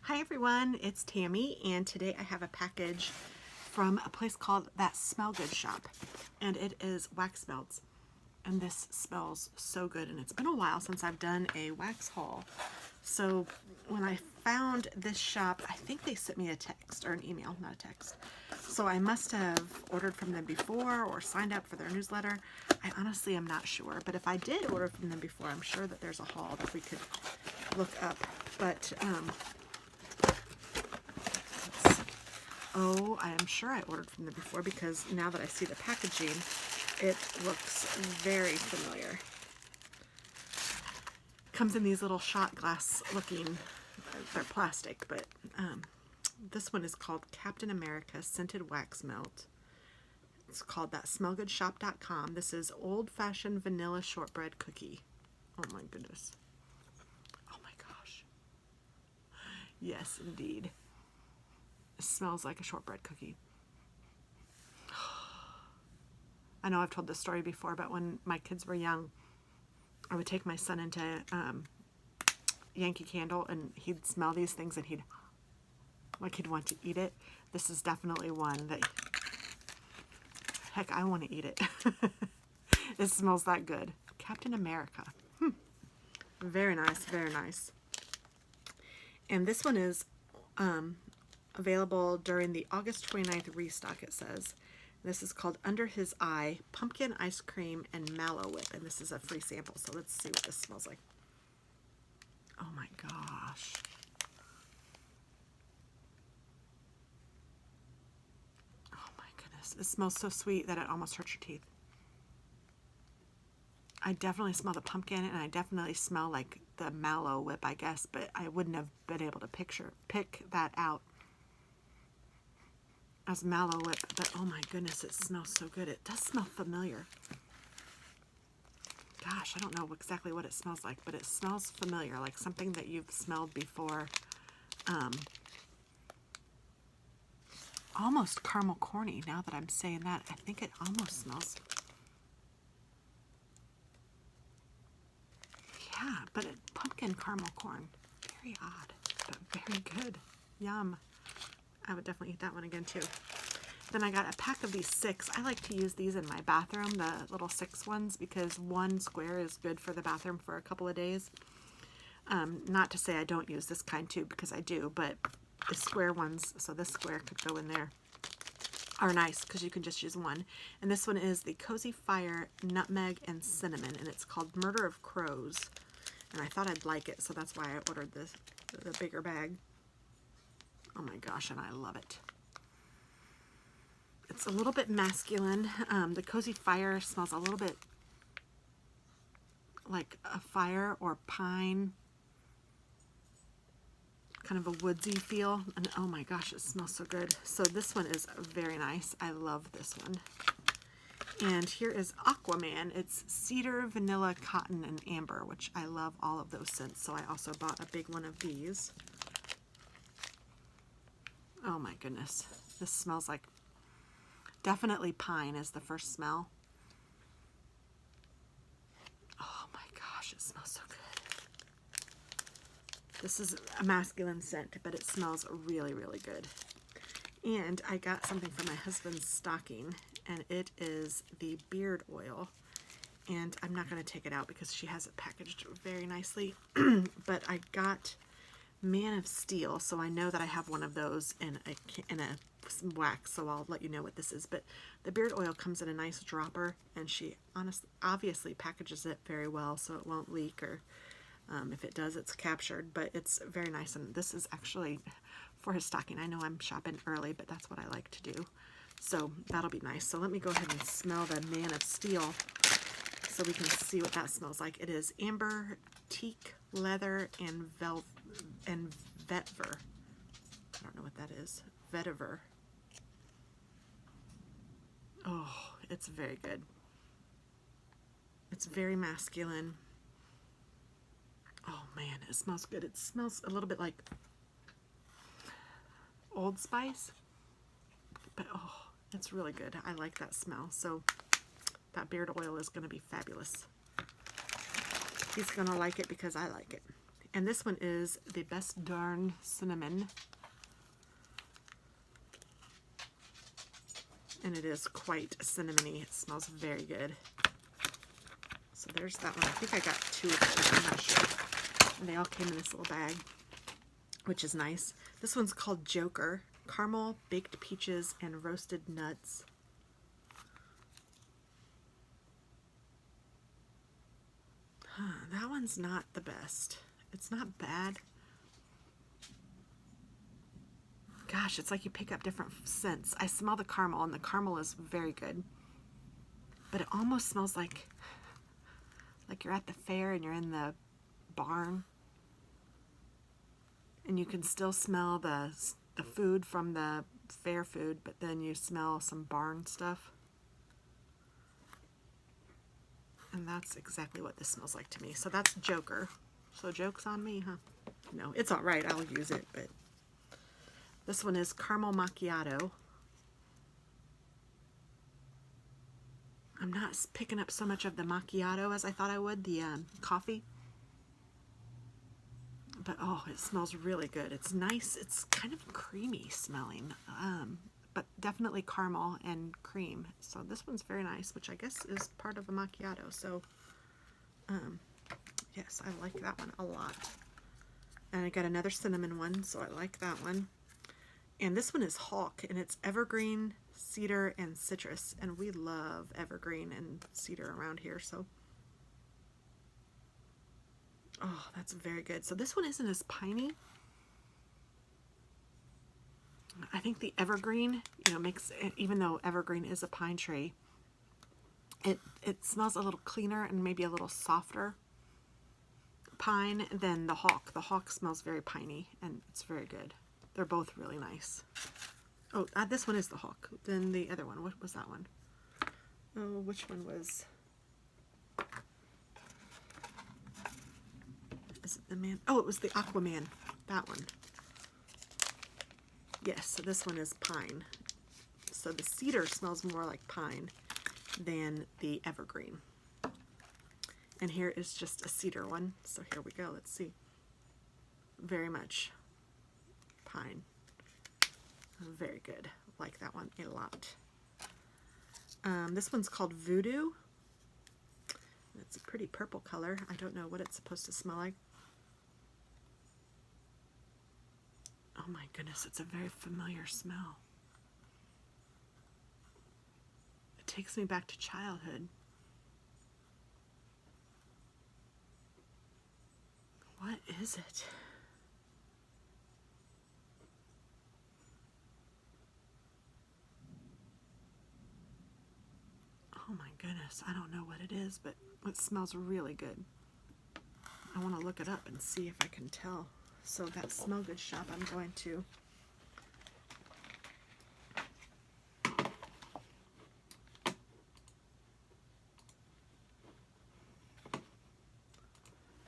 Hi everyone, it's Tammy, and today I have a package from a place called That Smell Good Shop, and it is wax melts, and this smells so good. And it's been a while since I've done a wax haul, so when I found this shop, I think they sent me a text or an email, not a text, so I must have ordered from them before or signed up for their newsletter. I honestly am not sure, but if I did order from them before, I'm sure that there's a haul that we could look up. But oh, I am sure I ordered from them before, because now that I see the packaging, it looks very familiar. Comes in these little shot glass looking, they're plastic, but this one is called Captain America Scented Wax Melt. It's called That.SmellGoodShop.com. This is Old Fashioned Vanilla Shortbread Cookie. Oh my goodness. Oh my gosh. Yes, indeed. It smells like a shortbread cookie. I know I've told this story before, but when my kids were young, I would take my son into Yankee Candle, and he'd smell these things and he'd want to eat it. This is definitely one that, heck, I want to eat it. It smells that good. Captain America. Very nice, very nice. And this one is available during the August 29th restock, it says. This is called Under His Eye, Pumpkin Ice Cream and Mallow Whip, and this is a free sample, so let's see what this smells like. Oh my gosh. Oh my goodness. It smells so sweet that it almost hurts your teeth. I definitely smell the pumpkin, and I definitely smell like the mallow whip, I guess, but I wouldn't have been able to pick that out as mallow whip. But oh my goodness, it smells so good. It does smell familiar. Gosh, I don't know exactly what it smells like, but it smells familiar, like something that you've smelled before. Almost caramel corny, now that I'm saying that. I think it almost smells. Yeah, but pumpkin caramel corn. Very odd, but very good. Yum. I would definitely eat that one again too. Then I got a pack of these 6. I like to use these in my bathroom, the little 6 ones, because one square is good for the bathroom for a couple of days. Not to say I don't use this kind too, because I do, but the square ones, so this square could go in there, are nice because you can just use one. And this one is the Cozy Fire Nutmeg and Cinnamon, and it's called Murder of Crows. And I thought I'd like it, so that's why I ordered the bigger bag. Oh my gosh, and I love it. It's a little bit masculine. The Cozy Fire smells a little bit like a fire or pine, kind of a woodsy feel. And oh my gosh, it smells so good. So this one is very nice. I love this one. And here is Aqua Man. It's cedar, vanilla, cotton, and amber, which I love all of those scents. So I also bought a big one of these. Oh my goodness. This smells like, definitely pine is the first smell. Oh my gosh, it smells so good. This is a masculine scent, but it smells really, really good. And I got something for my husband's stocking, and it is the beard oil. And I'm not going to take it out because she has it packaged very nicely. But I got Man of Steel, so I know that I have one of those in a wax, so I'll let you know what this is. But the beard oil comes in a nice dropper, and she obviously packages it very well so it won't leak, or if it does, it's captured. But it's very nice, and this is actually for his stocking. I know I'm shopping early, but that's what I like to do, so that'll be nice. So let me go ahead and smell the Man of Steel so we can see what that smells like. It is amber, teak, leather, and vetiver. I don't know what that is. Vetiver. Oh, it's very good. It's very masculine. Oh man, it smells good. It smells a little bit like Old Spice, but oh, it's really good. I like that smell. So that beard oil is going to be fabulous. He's going to like it because I like it. And this one is the Best Darn Cinnamon. And it is quite cinnamony. It smells very good. So there's that one. I think I got 2 of those. I'm not sure. And they all came in this little bag, which is nice. This one's called Joker. Caramel, baked peaches, and roasted nuts. That one's not the best. It's not bad. Gosh, it's like you pick up different scents. I smell the caramel, and the caramel is very good. But it almost smells like you're at the fair and you're in the barn. And you can still smell the food from the fair food, but then you smell some barn stuff. And that's exactly what this smells like to me. So that's Joker. So joke's on me, huh? No, it's all right. I'll use it, but this one is Caramel Macchiato. I'm not picking up so much of the macchiato as I thought I would, the coffee. But oh, it smells really good. It's nice. It's kind of creamy smelling, but definitely caramel and cream. So this one's very nice, which I guess is part of a macchiato. So yes, I like that one a lot. And I got another cinnamon one, so I like that one. And this one is Hawk, and it's evergreen, cedar, and citrus. And we love evergreen and cedar around here, so. Oh, that's very good. So this one isn't as piney. I think the evergreen, you know, makes it, even though evergreen is a pine tree, it smells a little cleaner and maybe a little softer pine than the Hawk. The Hawk smells very piney, and it's very good. They're both really nice. Oh, this one is the Hawk. Then the other one, what was that one? Oh, which one was? Is it the man? Oh, it was the Aqua Man. That one. Yes, so this one is pine. So the cedar smells more like pine than the evergreen. And here is just a cedar one. So here we go. Let's see. Very much pine. Very good. Like that one a lot. This one's called Voodoo. It's a pretty purple color. I don't know what it's supposed to smell like. Oh my goodness, it's a very familiar smell. It takes me back to childhood. What is it? Oh my goodness, I don't know what it is, but it smells really good. I want to look it up and see if I can tell. So that Smell Good shop, I'm going to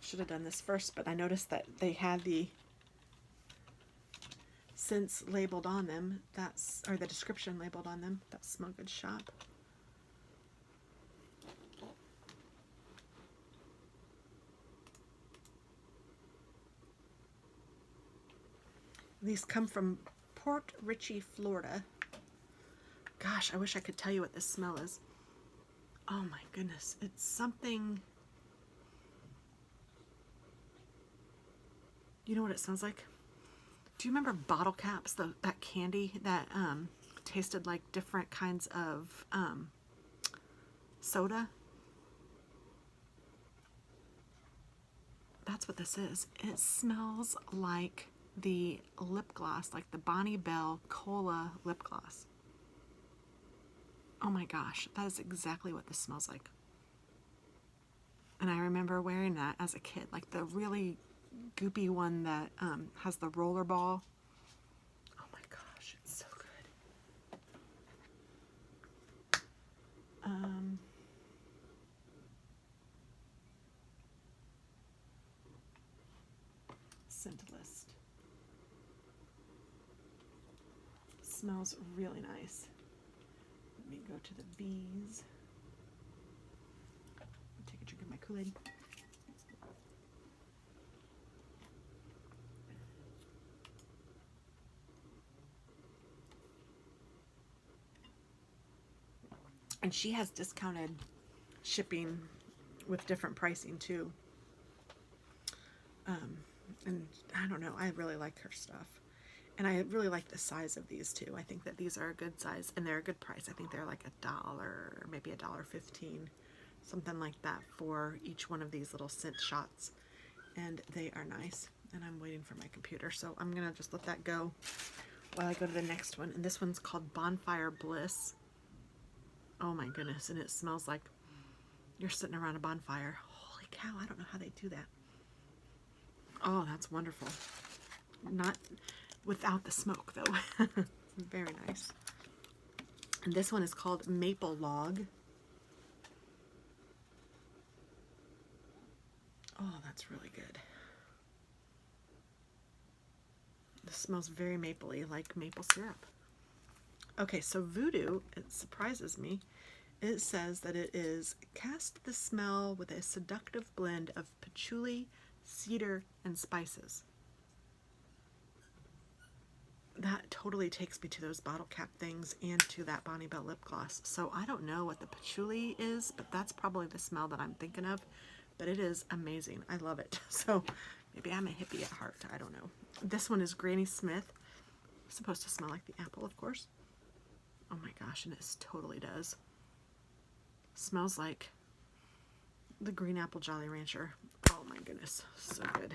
should have done this first, but I noticed that they had the scents labeled on them. That's, or the description labeled on them. That's Smell Good shop. These come from Port Richey, Florida. Gosh, I wish I could tell you what this smell is. Oh my goodness, it's something. You know what it smells like? Do you remember bottle caps, that candy that tasted like different kinds of soda? That's what this is. It smells like the lip gloss, like the Bonnie Bell Cola lip gloss. Oh my gosh, that is exactly what this smells like. And I remember wearing that as a kid, like the really goopy one that has the roller ball. Oh my gosh, it's so good. Scent list. Smells really nice. Let me go to the bees. Take a drink of my Kool-Aid. And she has discounted shipping with different pricing too. And I don't know, I really like her stuff. And I really like the size of these too. I think that these are a good size and they're a good price. I think they're like $1, maybe $1.15, something like that for each one of these little scent shots. And they are nice. And I'm waiting for my computer, so I'm gonna just let that go while I go to the next one. And this one's called Bonfire Bliss. Oh my goodness, and it smells like you're sitting around a bonfire. Holy cow, I don't know how they do that. Oh, that's wonderful. Not without the smoke though. Very nice. And this one is called Maple Log. Oh, that's really good. This smells very mapley, like maple syrup. Okay, so Voodoo, it surprises me. It says that it is cast the smell with a seductive blend of patchouli, cedar, and spices. That totally takes me to those bottle cap things and to that Bonnie Bell lip gloss. So I don't know what the patchouli is, but that's probably the smell that I'm thinking of. But it is amazing. I love it. So maybe I'm a hippie at heart. I don't know. This one is Granny Smith. It's supposed to smell like the apple, of course. Oh my gosh, and it totally does. Smells like the green apple Jolly Rancher. Oh my goodness, so good.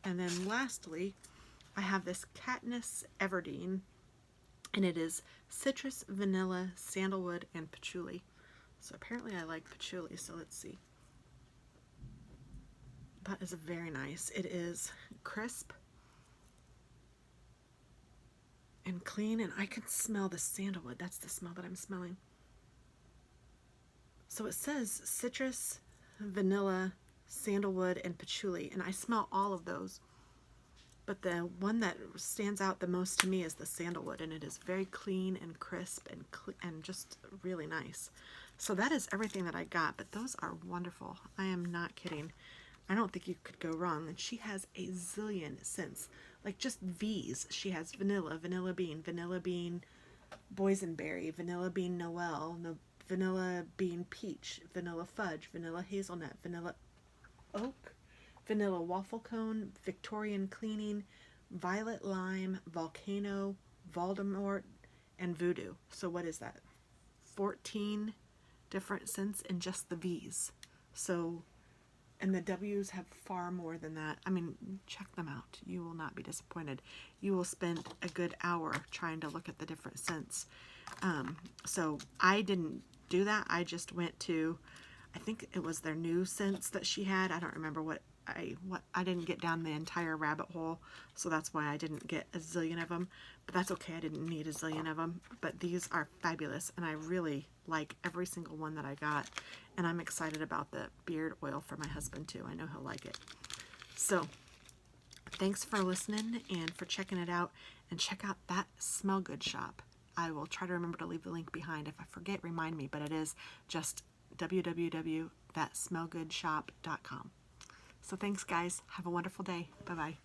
And then lastly, I have this Katniss Everdeen, and it is citrus, vanilla, sandalwood, and patchouli. So apparently I like patchouli, so let's see. That is very nice. It is crisp and clean, and I can smell the sandalwood. That's the smell that I'm smelling. So it says citrus, vanilla, sandalwood, and patchouli, and I smell all of those. But the one that stands out the most to me is the sandalwood, and it is very clean and crisp and just really nice. So that is everything that I got, but those are wonderful. I am not kidding. I don't think you could go wrong. And she has a zillion scents, like just V's. She has vanilla, vanilla bean, boysenberry, vanilla bean Noel, vanilla bean peach, vanilla fudge, vanilla hazelnut, vanilla oak, vanilla waffle cone, Victorian cleaning, violet lime, volcano, Voldemort, and voodoo. So what is that? 14 different scents in just the V's. So, and the W's have far more than that. I mean, check them out. You will not be disappointed. You will spend a good hour trying to look at the different scents. So I didn't do that. I just went to, I think it was their new scents that she had. I don't remember what I didn't get down the entire rabbit hole, so that's why I didn't get a zillion of them. But that's okay. I didn't need a zillion of them. But these are fabulous, and I really like every single one that I got. And I'm excited about the beard oil for my husband too. I know he'll like it. So thanks for listening and for checking it out. And check out that Smell Good shop. I will try to remember to leave the link behind. If I forget, remind me. But it is just www.thatsmellgoodshop.com. So thanks, guys. Have a wonderful day. Bye-bye.